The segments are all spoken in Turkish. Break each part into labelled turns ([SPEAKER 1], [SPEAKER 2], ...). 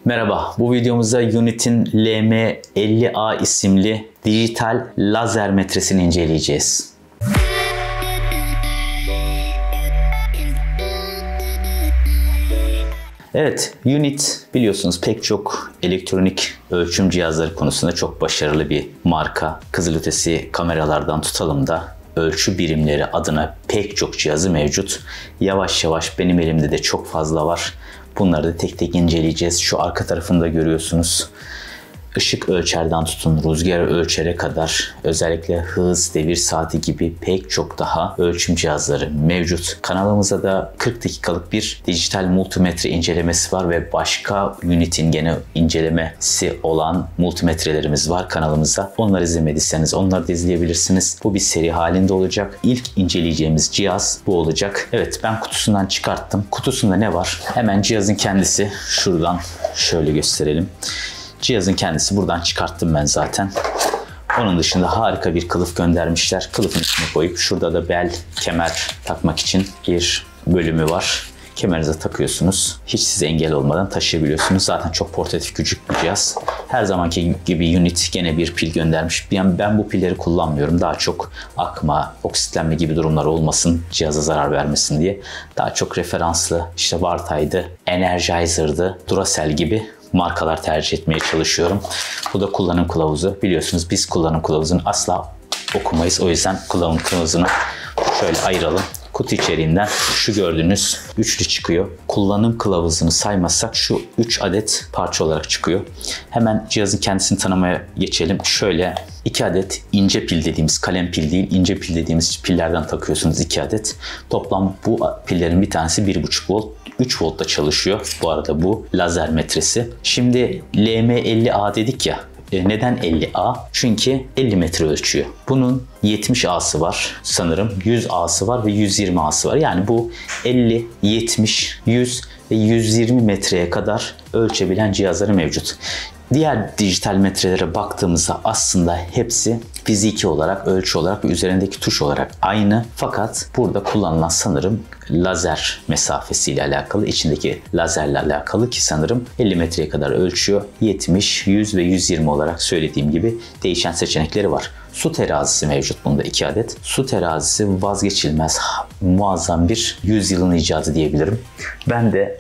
[SPEAKER 1] Merhaba, bu videomuzda Unit'in LM50A isimli dijital lazer metresini inceleyeceğiz. Evet, Unit biliyorsunuz pek çok elektronik ölçüm cihazları konusunda çok başarılı bir marka. Kızılötesi kameralardan tutalım da ölçü birimleri adına pek çok cihazı mevcut. Yavaş yavaş benim elimde de çok fazla var. Bunları da tek tek inceleyeceğiz. Şu arka tarafında görüyorsunuz. Işık ölçerden tutun rüzgar ölçere kadar özellikle hız, devir saati gibi pek çok daha ölçüm cihazları mevcut. Kanalımızda da 40 dakikalık bir dijital multimetre incelemesi var ve başka Unit'in gene incelemesi olan multimetrelerimiz var kanalımızda. Onları izlemediyseniz onları da izleyebilirsiniz. Bu bir seri halinde olacak. İlk inceleyeceğimiz cihaz bu olacak. Evet, ben kutusundan çıkarttım. Kutusunda ne var? Hemen cihazın kendisi. Şuradan şöyle gösterelim. Cihazın kendisi buradan çıkarttım ben zaten. Onun dışında harika bir kılıf göndermişler. Kılıfın içine koyup şurada da bel, kemer takmak için bir bölümü var. Kemerinize takıyorsunuz. Hiç size engel olmadan taşıyabiliyorsunuz. Zaten çok portatif küçük bir cihaz. Her zamanki gibi Unit gene bir pil göndermiş. Yani ben bu pilleri kullanmıyorum. Daha çok akma, oksitlenme gibi durumlar olmasın, cihaza zarar vermesin diye. Daha çok referanslı işte Vartay'dı, Energizer'dı, Duracell gibi markalar tercih etmeye çalışıyorum. Bu da kullanım kılavuzu. Biliyorsunuz biz kullanım kılavuzunu asla okumayız. O yüzden kullanım kılavuzunu şöyle ayıralım. Kutu içeriğinden şu gördüğünüz üçlü çıkıyor. Kullanım kılavuzunu saymazsak şu 3 adet parça olarak çıkıyor. Hemen cihazın kendisini tanımaya geçelim. Şöyle 2 adet ince pil dediğimiz, kalem pil değil, ince pil dediğimiz pillerden takıyorsunuz 2 adet. Toplam bu pillerin bir tanesi 1,5 volt. 3 voltta çalışıyor. Bu arada bu lazer metresi. Şimdi LM50A dedik ya. Neden 50A? Çünkü 50 metre ölçüyor. Bunun 70 A'sı var sanırım. 100 A'sı var ve 120 A'sı var. Yani bu 50, 70, 100 ve 120 metreye kadar ölçebilen cihazları mevcut. Diğer dijital metrelere baktığımızda aslında hepsi fiziki olarak, ölçü olarak ve üzerindeki tuş olarak aynı. Fakat burada kullanılan sanırım lazer mesafesiyle alakalı, içindeki lazerle alakalı ki sanırım 50 metreye kadar ölçüyor. 70, 100 ve 120 olarak söylediğim gibi değişen seçenekleri var. Su terazisi mevcut bunda 2 adet. Su terazisi vazgeçilmez, muazzam bir yüzyılın icadı diyebilirim. Ben de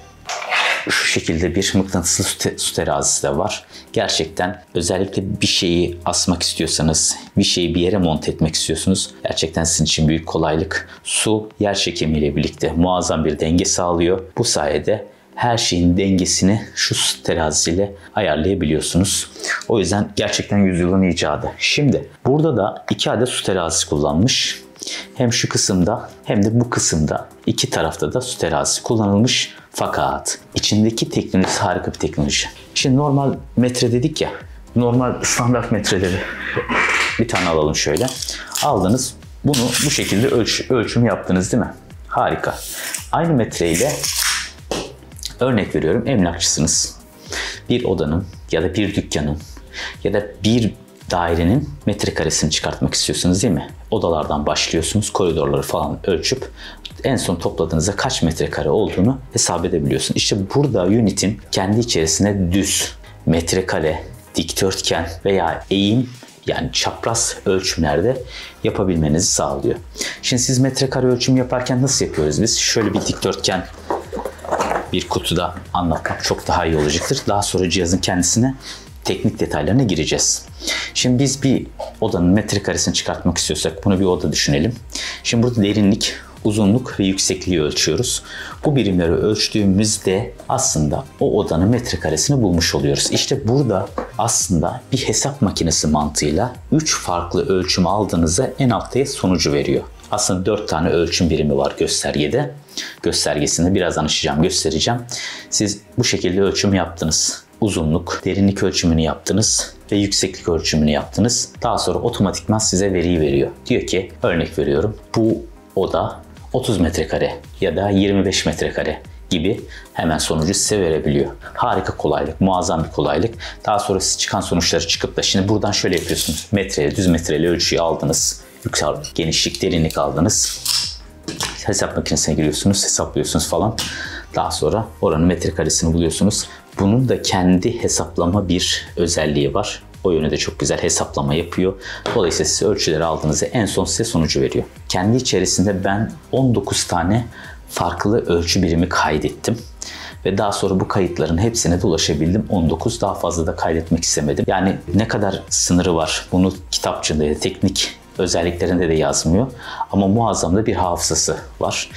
[SPEAKER 1] şu şekilde bir mıknatıslı su terazisi de var. Gerçekten özellikle bir şeyi asmak istiyorsanız, bir şeyi bir yere monte etmek istiyorsunuz. Gerçekten sizin için büyük kolaylık. Su yer çekimiyle birlikte muazzam bir denge sağlıyor. Bu sayede her şeyin dengesini şu su terazisiyle ayarlayabiliyorsunuz. O yüzden gerçekten yüzyılın icadı. Şimdi burada da 2 adet su terazisi kullanmış. Hem şu kısımda hem de bu kısımda iki tarafta da su terazisi kullanılmış. Fakat içindeki teknolojisi harika bir teknoloji. Şimdi normal metre dedik ya, normal standart metreleri bir tane alalım şöyle. Aldınız, bunu bu şekilde ölçüm yaptınız değil mi? Harika. Aynı metreyle örnek veriyorum, emlakçısınız. Bir odanın ya da bir dükkanın ya da bir dairenin metrekaresini çıkartmak istiyorsunuz değil mi? Odalardan başlıyorsunuz, koridorları falan ölçüp en son topladığınızda kaç metrekare olduğunu hesap edebiliyorsunuz. İşte burada Unit'in kendi içerisine düz, metrekare, dikdörtgen veya eğim yani çapraz ölçümlerde yapabilmenizi sağlıyor. Şimdi siz metrekare ölçüm yaparken nasıl yapıyoruz biz? Şöyle bir dikdörtgen bir kutuda anlatmak çok daha iyi olacaktır. Daha sonra cihazın kendisine teknik detaylarına gireceğiz. Şimdi biz bir odanın metrekaresini çıkartmak istiyorsak bunu bir oda düşünelim. Şimdi burada derinlik, uzunluk ve yüksekliği ölçüyoruz. Bu birimleri ölçtüğümüzde aslında o odanın metrekaresini bulmuş oluyoruz. İşte burada aslında bir hesap makinesi mantığıyla 3 farklı ölçüm aldığınızda en altta sonucu veriyor. Aslında 4 tane ölçüm birimi var göstergede. Göstergesinde birazdan açacağım, göstereceğim. Siz bu şekilde ölçüm yaptınız. Uzunluk, derinlik ölçümünü yaptınız ve yükseklik ölçümünü yaptınız. Daha sonra otomatikman size veriyi veriyor. Diyor ki, örnek veriyorum, bu oda 30 metrekare ya da 25 metrekare gibi hemen sonucu size verebiliyor. Harika kolaylık, muazzam bir kolaylık. Daha sonra siz çıkan sonuçları çıkıp da şimdi buradan şöyle yapıyorsunuz. Metreye, düz metreyle ölçüyü aldınız. Genişlik, derinlik aldınız. Hesap makinesine giriyorsunuz, hesaplıyorsunuz falan. Daha sonra oranın metrekaresini buluyorsunuz. Bunun da kendi hesaplama bir özelliği var. O yönde de çok güzel hesaplama yapıyor. Dolayısıyla size ölçüleri aldığınızda en son size sonucu veriyor. Kendi içerisinde ben 19 tane farklı ölçü birimi kaydettim. Ve daha sonra bu kayıtların hepsine de ulaşabildim. 19, daha fazla da kaydetmek istemedim. Yani ne kadar sınırı var bunu kitapçığında ya da teknik özelliklerinde de yazmıyor. Ama muazzam da bir hafızası var.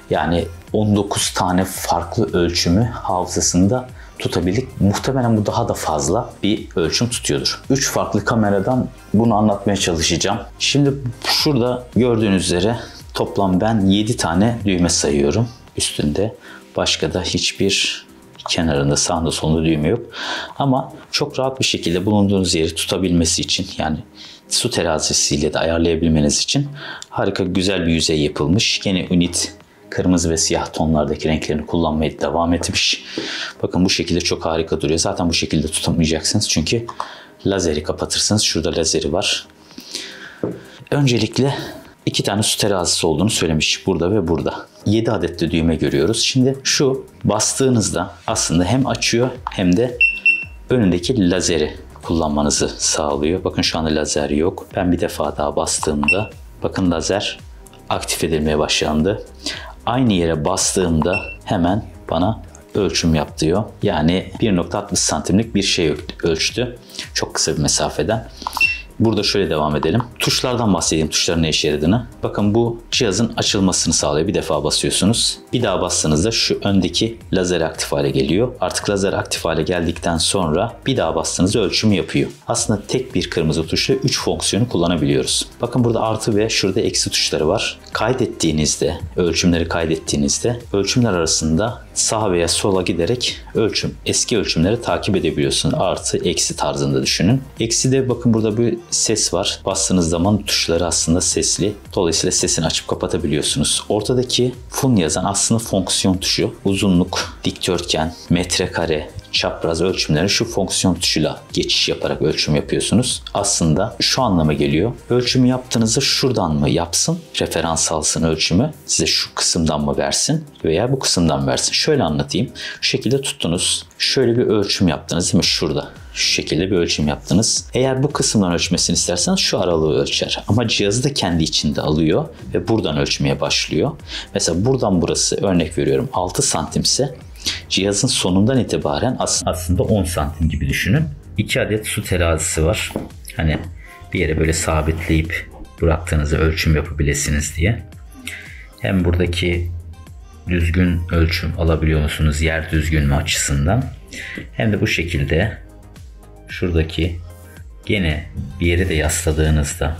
[SPEAKER 1] Yani 19 tane farklı ölçümü hafızasında tutabildik. Muhtemelen bu daha da fazla bir ölçüm tutuyordur. 3 farklı kameradan bunu anlatmaya çalışacağım. Şimdi şurada gördüğünüz üzere toplam ben 7 tane düğme sayıyorum üstünde. Başka da hiçbir kenarında, sağında solunda düğme yok. Ama çok rahat bir şekilde bulunduğunuz yeri tutabilmesi için, yani su terazisiyle de ayarlayabilmeniz için harika güzel bir yüzey yapılmış. Yine Unit kırmızı ve siyah tonlardaki renklerini kullanmaya devam etmiş. Bakın bu şekilde çok harika duruyor. Zaten bu şekilde tutamayacaksınız çünkü lazeri kapatırsınız. Şurada lazeri var. Öncelikle 2 tane su terazisi olduğunu söylemiş burada ve burada. 7 adet de düğme görüyoruz. Şimdi şu bastığınızda aslında hem açıyor hem de önündeki lazeri kullanmanızı sağlıyor. Bakın şu anda lazer yok. Ben bir defa daha bastığımda bakın lazer aktif edilmeye başlandı. Aynı yere bastığımda hemen bana ölçüm yap diyor. Yani 1.60 santimlik bir şey ölçtü. Çok kısa bir mesafeden. Burada şöyle devam edelim. Tuşlardan bahsedeyim. Tuşların ne işe yaradığını. Bakın bu cihazın açılmasını sağlıyor. Bir defa basıyorsunuz. Bir daha bastığınızda şu öndeki lazer aktif hale geliyor. Artık lazer aktif hale geldikten sonra bir daha bastığınızda ölçümü yapıyor. Aslında tek bir kırmızı tuşla 3 fonksiyonu kullanabiliyoruz. Bakın burada artı ve şurada eksi tuşları var. Kaydettiğinizde, ölçümleri kaydettiğinizde ölçümler arasında sağa veya sola giderek eski ölçümleri takip edebiliyorsunuz. Artı, eksi tarzında düşünün. Eksi de bakın burada bir ses var. Bastığınız zaman tuşları aslında sesli. Dolayısıyla sesini açıp kapatabiliyorsunuz. Ortadaki fun yazan aslında fonksiyon tuşu. Uzunluk, dikdörtgen, metrekare, çapraz ölçümleri şu fonksiyon tuşuyla geçiş yaparak ölçüm yapıyorsunuz. Aslında şu anlama geliyor. Ölçümü yaptığınızda şuradan mı yapsın, referans alsın ölçümü, size şu kısımdan mı versin veya bu kısımdan versin. Şöyle anlatayım. Şu şekilde tuttunuz. Şöyle bir ölçüm yaptınız değil mi? Şurada. Şu şekilde bir ölçüm yaptınız. Eğer bu kısımdan ölçmesini isterseniz şu aralığı ölçer. Ama cihazı da kendi içinde alıyor ve buradan ölçmeye başlıyor. Mesela buradan burası, örnek veriyorum, 6 santimse cihazın sonundan itibaren aslında 10 santim gibi düşünün. 2 adet su terazisi var. Hani bir yere böyle sabitleyip bıraktığınızda ölçüm yapabilirsiniz diye. Hem buradaki düzgün ölçüm alabiliyor musunuz yer düzgün mü açısından. Hem de bu şekilde şuradaki gene bir yere de yasladığınızda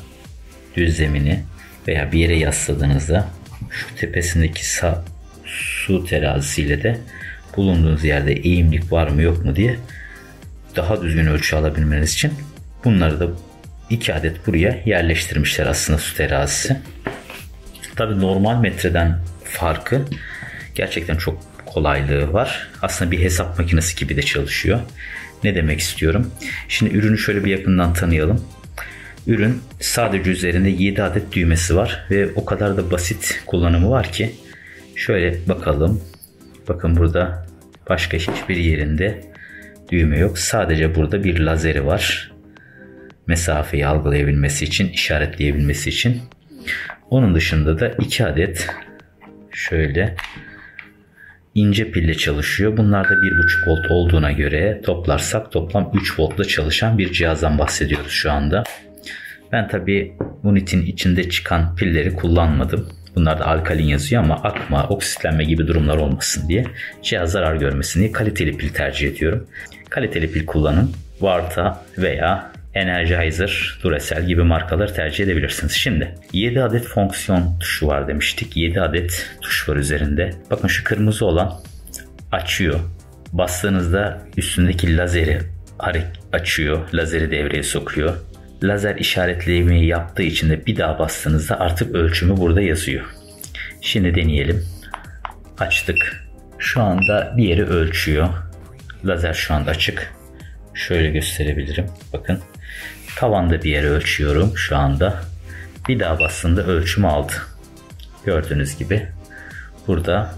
[SPEAKER 1] düz zemini veya bir yere yasladığınızda şu tepesindeki su terazisiyle de bulunduğunuz yerde eğimlik var mı yok mu diye daha düzgün ölçü alabilmeniz için bunları da 2 adet buraya yerleştirmişler aslında su terazisi. Tabii normal metreden farkı gerçekten çok kolaylığı var. Aslında bir hesap makinesi gibi de çalışıyor. Ne demek istiyorum? Şimdi ürünü şöyle bir yakından tanıyalım. Ürün sadece üzerinde 7 adet düğmesi var ve o kadar da basit kullanımı var ki şöyle bakalım. Bakın burada başka hiçbir yerinde düğme yok. Sadece burada bir lazeri var. Mesafeyi algılayabilmesi için, işaretleyebilmesi için. Onun dışında da 2 adet şöyle ince pille çalışıyor. Bunlar da 1.5 volt olduğuna göre toplarsak toplam 3 voltla çalışan bir cihazdan bahsediyoruz şu anda. Ben tabii Unit'in içinde çıkan pilleri kullanmadım. Bunlar da alkalin yazıyor ama akma, oksitlenme gibi durumlar olmasın diye, cihaz zarar görmesin diye kaliteli pil tercih ediyorum. Kaliteli pil kullanın. Varta veya Energizer, Duracell gibi markaları tercih edebilirsiniz. Şimdi 7 adet fonksiyon tuşu var demiştik. 7 adet tuş var üzerinde. Bakın şu kırmızı olan açıyor. Bastığınızda üstündeki lazeri açıyor. Lazeri devreye sokuyor. Lazer işaretlemeyi yaptığı için de bir daha bastığınızda artık ölçümü burada yazıyor. Şimdi deneyelim. Açtık. Şu anda bir yeri ölçüyor. Lazer şu anda açık. Şöyle gösterebilirim. Bakın. Tavanda bir yere ölçüyorum şu anda. Bir daha bastığında ölçümü aldı. Gördüğünüz gibi burada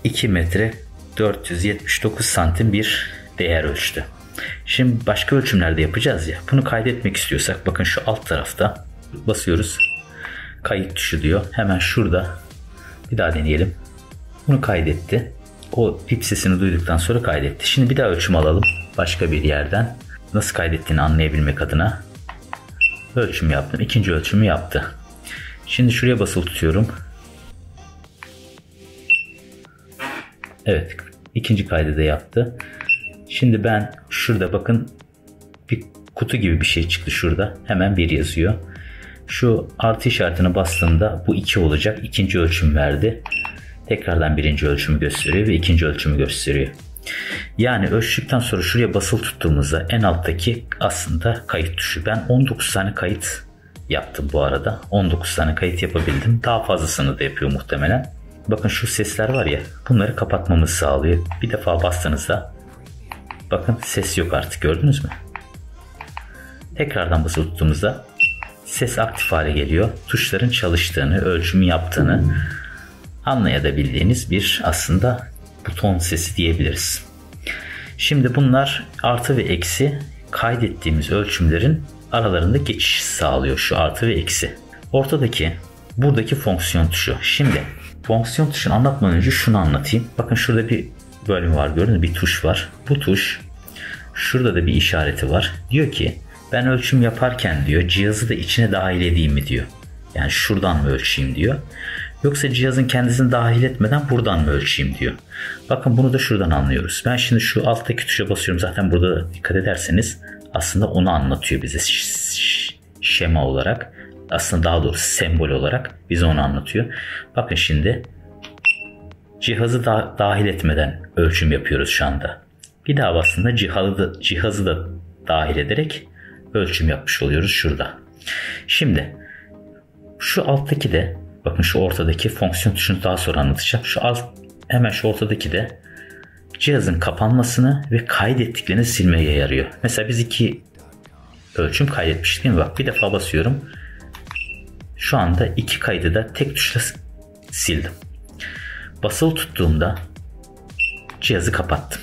[SPEAKER 1] 2 metre 479 santim bir değer ölçtü. Şimdi başka ölçümlerde yapacağız ya. Bunu kaydetmek istiyorsak bakın şu alt tarafta basıyoruz. Kayıt tuşu diyor. Hemen şurada bir daha deneyelim. Bunu kaydetti. O pip sesini duyduktan sonra kaydetti. Şimdi bir daha ölçüm alalım. Başka bir yerden. Nasıl kaydettiğini anlayabilmek adına. Ölçüm yaptım. İkinci ölçümü yaptı. Şimdi şuraya basılı tutuyorum. Evet. İkinci kaydı da yaptı. Şimdi ben şurada bakın bir kutu gibi bir şey çıktı şurada. Hemen 1 yazıyor. Şu artı işaretine bastığımda bu 2 olacak. İkinci ölçüm verdi. Tekrardan birinci ölçümü gösteriyor ve ikinci ölçümü gösteriyor. Yani ölçtükten sonra şuraya basılı tuttuğumuzda en alttaki aslında kayıt tuşu. Ben 19 tane kayıt yaptım bu arada. 19 tane kayıt yapabildim. Daha fazlasını da yapıyor muhtemelen. Bakın şu sesler var ya, bunları kapatmamızı sağlıyor. Bir defa bastığınızda bakın ses yok artık, gördünüz mü? Tekrardan basılı tuttuğumuzda ses aktif hale geliyor. Tuşların çalıştığını, ölçümü yaptığını anlayabildiğiniz bir aslında buton sesi diyebiliriz. Şimdi bunlar artı ve eksi kaydettiğimiz ölçümlerin aralarında geçiş sağlıyor, şu artı ve eksi. Ortadaki buradaki fonksiyon tuşu. Şimdi fonksiyon tuşunu anlatmadan önce şunu anlatayım. Bakın şurada bir bölüm var, gördünüz mü? Bir tuş var. Bu tuş, şurada da bir işareti var. Diyor ki ben ölçüm yaparken diyor cihazı da içine dahil edeyim mi diyor. Yani şuradan mı ölçeyim diyor. Yoksa cihazın kendisini dahil etmeden buradan mı ölçeyim diyor. Bakın bunu da şuradan anlıyoruz. Ben şimdi şu alttaki tuşa basıyorum. Zaten burada dikkat ederseniz aslında onu anlatıyor bize şema olarak. Aslında daha doğrusu sembol olarak bize onu anlatıyor. Bakın şimdi cihazı da dahil etmeden ölçüm yapıyoruz şu anda. Bir daha aslında cihazı da dahil ederek ölçüm yapmış oluyoruz şurada. Şimdi şu alttaki de bakın şu ortadaki fonksiyon tuşunu daha sonra anlatacağım. Hemen şu ortadaki de cihazın kapanmasını ve kaydettiklerini silmeye yarıyor. Mesela biz 2 ölçüm kaydetmiştik değil mi? Bak bir defa basıyorum. Şu anda 2 kaydı da tek tuşla sildim. Basılı tuttuğumda cihazı kapattım.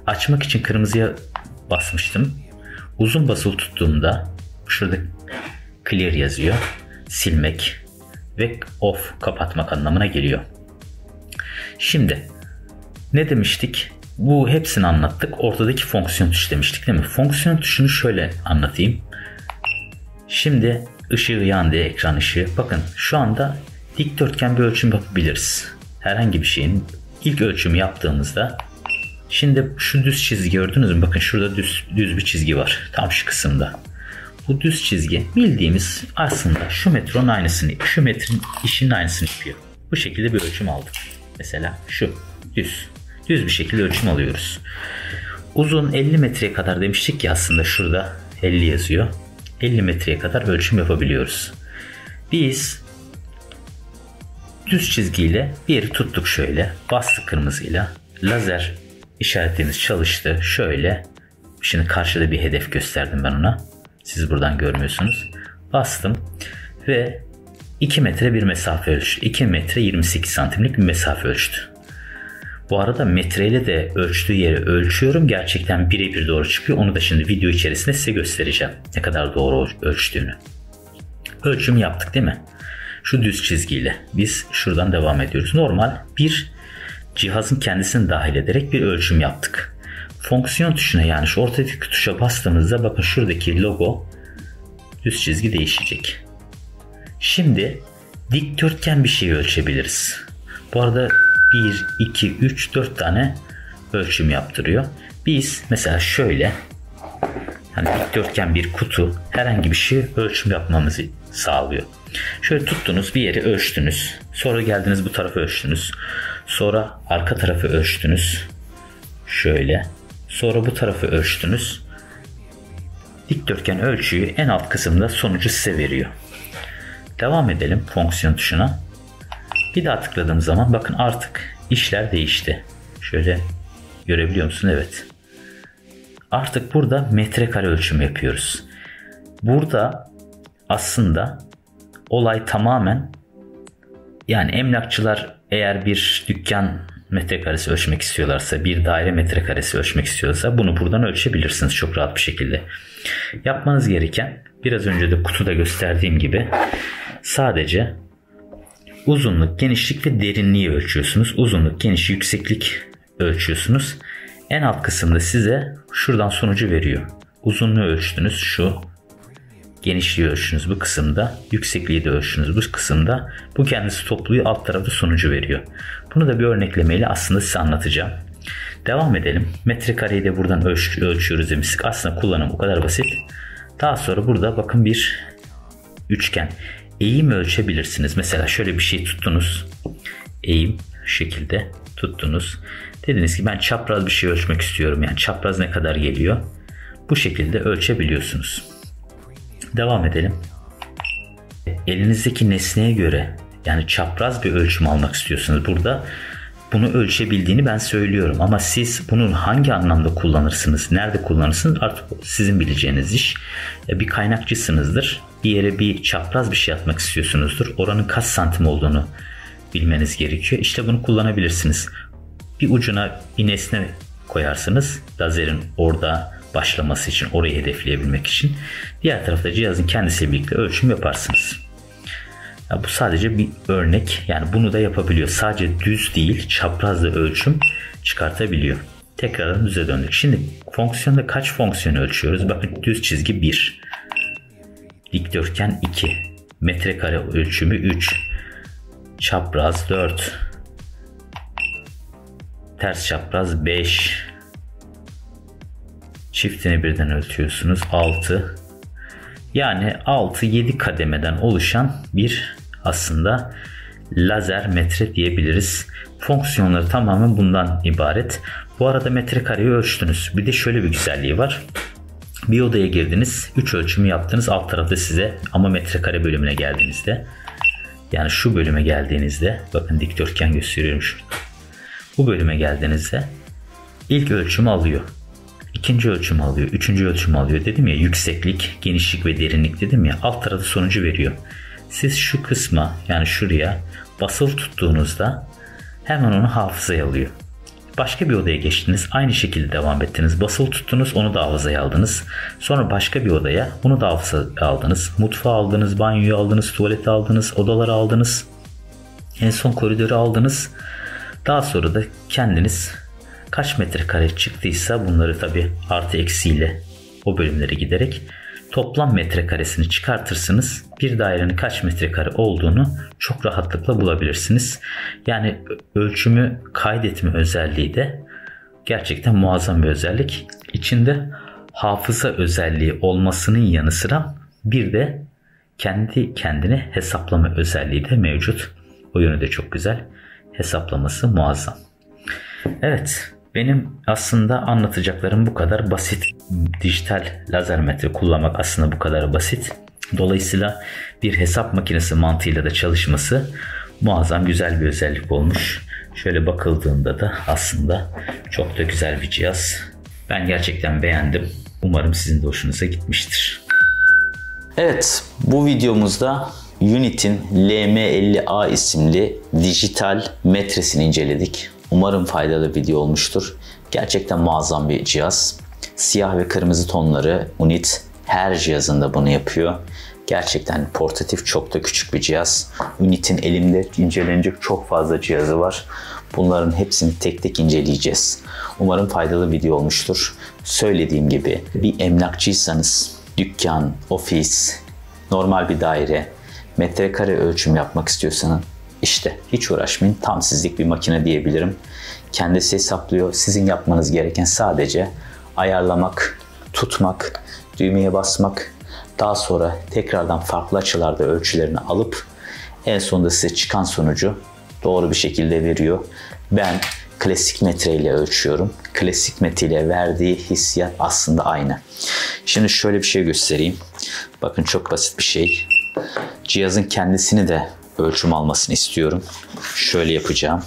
[SPEAKER 1] Açmak için kırmızıya basmıştım. Uzun basılı tuttuğumda şurada clear yazıyor. Silmek ve off kapatmak anlamına geliyor. Şimdi ne demiştik? Bu hepsini anlattık. Ortadaki fonksiyon tuşu demiştik değil mi? Fonksiyon tuşunu şöyle anlatayım. Şimdi ışığı yandı, ekran ışığı. Bakın şu anda dikdörtgen bir ölçüm yapabiliriz. Herhangi bir şeyin ilk ölçümü yaptığımızda şimdi şu düz çizgi gördünüz mü? Bakın şurada düz bir çizgi var. Tam şu kısımda. Bu düz çizgi bildiğimiz aslında şu metronun aynısını, şu metrin işinin aynısını yapıyor. Bu şekilde bir ölçüm aldık. Mesela şu düz bir şekilde ölçüm alıyoruz. Uzun 50 metreye kadar demiştik ki aslında şurada 50 yazıyor. 50 metreye kadar ölçüm yapabiliyoruz. Biz düz çizgiyle bir yeri tuttuk şöyle. Bastık kırmızıyla. Lazer işaretimiz çalıştı. Şöyle. Şimdi karşıda bir hedef gösterdim ben ona. Siz buradan görmüyorsunuz. Bastım ve 2 metre bir mesafe ölçtü. 2 metre 28 santimlik bir mesafe ölçtü. Bu arada metreyle de ölçtüğü yeri ölçüyorum. Gerçekten birebir doğru çıkıyor. Onu da şimdi video içerisinde size göstereceğim. Ne kadar doğru ölçtüğünü. Ölçüm yaptık değil mi? Şu düz çizgiyle biz şuradan devam ediyoruz. Normal bir cihazın kendisini dahil ederek bir ölçüm yaptık. Fonksiyon tuşuna yani şu ortadaki tuşa bastığımızda bakın şuradaki logo düz çizgi değişecek. Şimdi dikdörtgen bir şey ölçebiliriz. Bu arada 1, 2, 3, 4 tane ölçüm yaptırıyor. Biz mesela şöyle hani dikdörtgen bir kutu herhangi bir şey ölçüm yapmamızı sağlıyor. Şöyle tuttunuz bir yeri ölçtünüz. Sonra geldiniz bu tarafı ölçtünüz. Sonra arka tarafı ölçtünüz. Şöyle. Sonra bu tarafı ölçtünüz. Dikdörtgen ölçüyü en alt kısımda sonucu size veriyor. Devam edelim fonksiyon tuşuna. Bir daha tıkladığım zaman bakın artık işler değişti. Şöyle görebiliyor musun? Evet. Artık burada metrekare ölçüm yapıyoruz. Burada aslında olay tamamen yani emlakçılar eğer bir dükkan metrekaresi ölçmek istiyorlarsa, bir daire metrekaresi ölçmek istiyorsa bunu buradan ölçebilirsiniz çok rahat bir şekilde. Yapmanız gereken, biraz önce de kutuda gösterdiğim gibi, sadece uzunluk, genişlik ve derinliği ölçüyorsunuz. Uzunluk, genişlik, yükseklik ölçüyorsunuz. En alt kısımda size şuradan sonucu veriyor. Uzunluğu ölçtünüz şu. Genişliği ölçtünüz bu kısımda. Yüksekliği de ölçtünüz bu kısımda. Bu kendisi topluyor, alt tarafta sonucu veriyor. Bunu da bir örneklemeyle aslında size anlatacağım. Devam edelim. Metrekareyi de buradan ölçüyoruz demiştik. Aslında kullanım o kadar basit. Daha sonra burada bakın bir üçgen. Eğim ölçebilirsiniz. Mesela şöyle bir şey tuttunuz. Eğim şu şekilde tuttunuz. Dediniz ki ben çapraz bir şey ölçmek istiyorum. Yani çapraz ne kadar geliyor? Bu şekilde ölçebiliyorsunuz. Devam edelim. Elinizdeki nesneye göre, yani çapraz bir ölçüm almak istiyorsunuz. Burada bunu ölçebildiğini ben söylüyorum. Ama siz bunu hangi anlamda kullanırsınız? Nerede kullanırsınız? Artık sizin bileceğiniz iş. Bir kaynakçısınızdır. Bir yere bir çapraz bir şey atmak istiyorsunuzdur. Oranın kaç santim olduğunu bilmeniz gerekiyor. İşte bunu kullanabilirsiniz. Bir ucuna bir nesne koyarsınız. Lazerin orada başlaması için, orayı hedefleyebilmek için. Diğer tarafta cihazın kendisiyle birlikte ölçüm yaparsınız. Ya bu sadece bir örnek. Yani bunu da yapabiliyor. Sadece düz değil, çapraz da ölçüm çıkartabiliyor. Tekrardan düze döndük. Şimdi fonksiyonda kaç fonksiyon ölçüyoruz? Bakın düz çizgi 1. Dikdörtgen 2. Metrekare ölçümü 3. Çapraz 4. Ters çapraz 5. Çiftini birden ölçüyorsunuz 6. Yani 6-7 kademeden oluşan bir aslında lazer metre diyebiliriz. Fonksiyonları tamamen bundan ibaret. Bu arada metrekareyi ölçtünüz. Bir de şöyle bir güzelliği var. Bir odaya girdiniz, 3 ölçümü yaptınız. Alt tarafta size ama metrekare bölümüne geldiğinizde, yani şu bölüme geldiğinizde, bakın dikdörtgen gösteriyorum şurada. Bu bölüme geldiğinizde ilk ölçümü alıyor. İkinci ölçümü alıyor. Üçüncü ölçümü alıyor. Dedim ya, yükseklik, genişlik ve derinlik dedim ya. Alt tarafı sonucu veriyor. Siz şu kısma, yani şuraya basılı tuttuğunuzda hemen onu hafızaya alıyor. Başka bir odaya geçtiniz. Aynı şekilde devam ettiniz. Basılı tuttunuz, onu da hafızaya aldınız. Sonra başka bir odaya, bunu da hafızaya aldınız. Mutfağı aldınız, banyoyu aldınız, tuvaleti aldınız, odaları aldınız. En son koridoru aldınız. Daha sonra da kendiniz kaç metrekare çıktıysa bunları tabi artı eksiyle o bölümlere giderek toplam metrekaresini çıkartırsınız. Bir dairenin kaç metrekare olduğunu çok rahatlıkla bulabilirsiniz. Yani ölçümü kaydetme özelliği de gerçekten muazzam bir özellik. İçinde hafıza özelliği olmasının yanı sıra bir de kendi kendine hesaplama özelliği de mevcut. O yönü de çok güzel. Hesaplaması muazzam. Evet, benim aslında anlatacaklarım bu kadar basit. Dijital lazer metre kullanmak aslında bu kadar basit. Dolayısıyla bir hesap makinesi mantığıyla da çalışması muazzam güzel bir özellik olmuş. Şöyle bakıldığında da aslında çok da güzel bir cihaz. Ben gerçekten beğendim. Umarım sizin de hoşunuza gitmiştir. Evet, bu videomuzda Unit'in LM50A isimli dijital metresini inceledik. Umarım faydalı bir video olmuştur. Gerçekten muazzam bir cihaz. Siyah ve kırmızı tonları Unit her cihazında bunu yapıyor. Gerçekten portatif, çok da küçük bir cihaz. Unit'in elinde incelenecek çok fazla cihazı var. Bunların hepsini tek tek inceleyeceğiz. Umarım faydalı video olmuştur. Söylediğim gibi bir emlakçıysanız, dükkan, ofis, normal bir daire, metrekare ölçüm yapmak istiyorsanız işte hiç uğraşmayın. Tam sizlik bir makine diyebilirim. Kendisi hesaplıyor. Sizin yapmanız gereken sadece ayarlamak, tutmak, düğmeye basmak. Daha sonra tekrardan farklı açılarda ölçülerini alıp en sonunda size çıkan sonucu doğru bir şekilde veriyor. Ben klasik metre ile ölçüyorum. Klasik metre ile verdiği hissiyat aslında aynı. Şimdi şöyle bir şey göstereyim. Bakın çok basit bir şey. Cihazın kendisini de ölçüm almasını istiyorum. Şöyle yapacağım.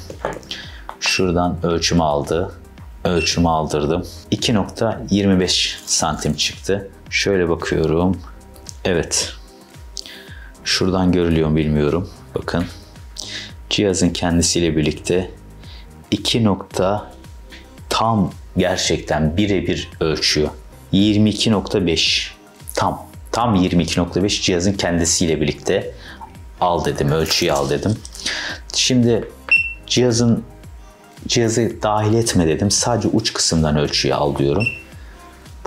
[SPEAKER 1] Şuradan ölçümü aldı. Ölçümü aldırdım. 2.25 santim çıktı. Şöyle bakıyorum. Evet. Şuradan görülüyor mu bilmiyorum. Bakın. Cihazın kendisiyle birlikte 2 nokta tam gerçekten birebir ölçüyor. 22.5 tam 22.5 cihazın kendisiyle birlikte al dedim, ölçüyü al dedim. Şimdi cihazı dahil etme dedim. Sadece uç kısımdan ölçüyü al diyorum.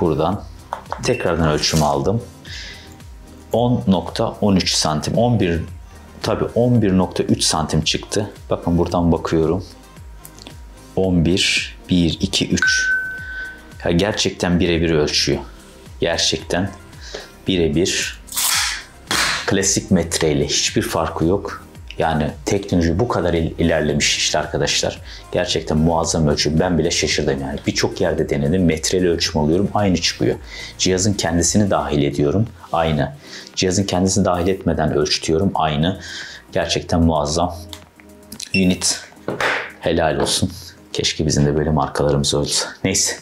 [SPEAKER 1] Buradan tekrardan ölçümü aldım. 10.13 santim. 11.3 santim çıktı. Bakın buradan bakıyorum. 11, 1, 2, 3. Ya gerçekten birebir ölçüyor. Gerçekten birebir. Klasik metreyle hiçbir farkı yok. Yani teknoloji bu kadar ilerlemiş işte arkadaşlar. Gerçekten muazzam ölçü. Ben bile şaşırdım yani. Birçok yerde denedim. Metreyle ölçüm alıyorum. Aynı çıkıyor. Cihazın kendisini dahil ediyorum. Aynı. Cihazın kendisini dahil etmeden ölçüyorum. Aynı. Gerçekten muazzam. Unit helal olsun. Keşke bizim de böyle markalarımız olsa. Neyse.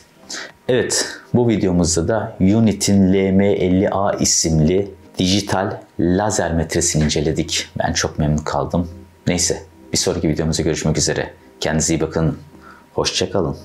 [SPEAKER 1] Evet. Bu videomuzda da Unit'in LM50A isimli dijital lazer metresini inceledik. Ben çok memnun kaldım. Neyse, bir sonraki videomuzda görüşmek üzere. Kendinize iyi bakın. Hoşça kalın.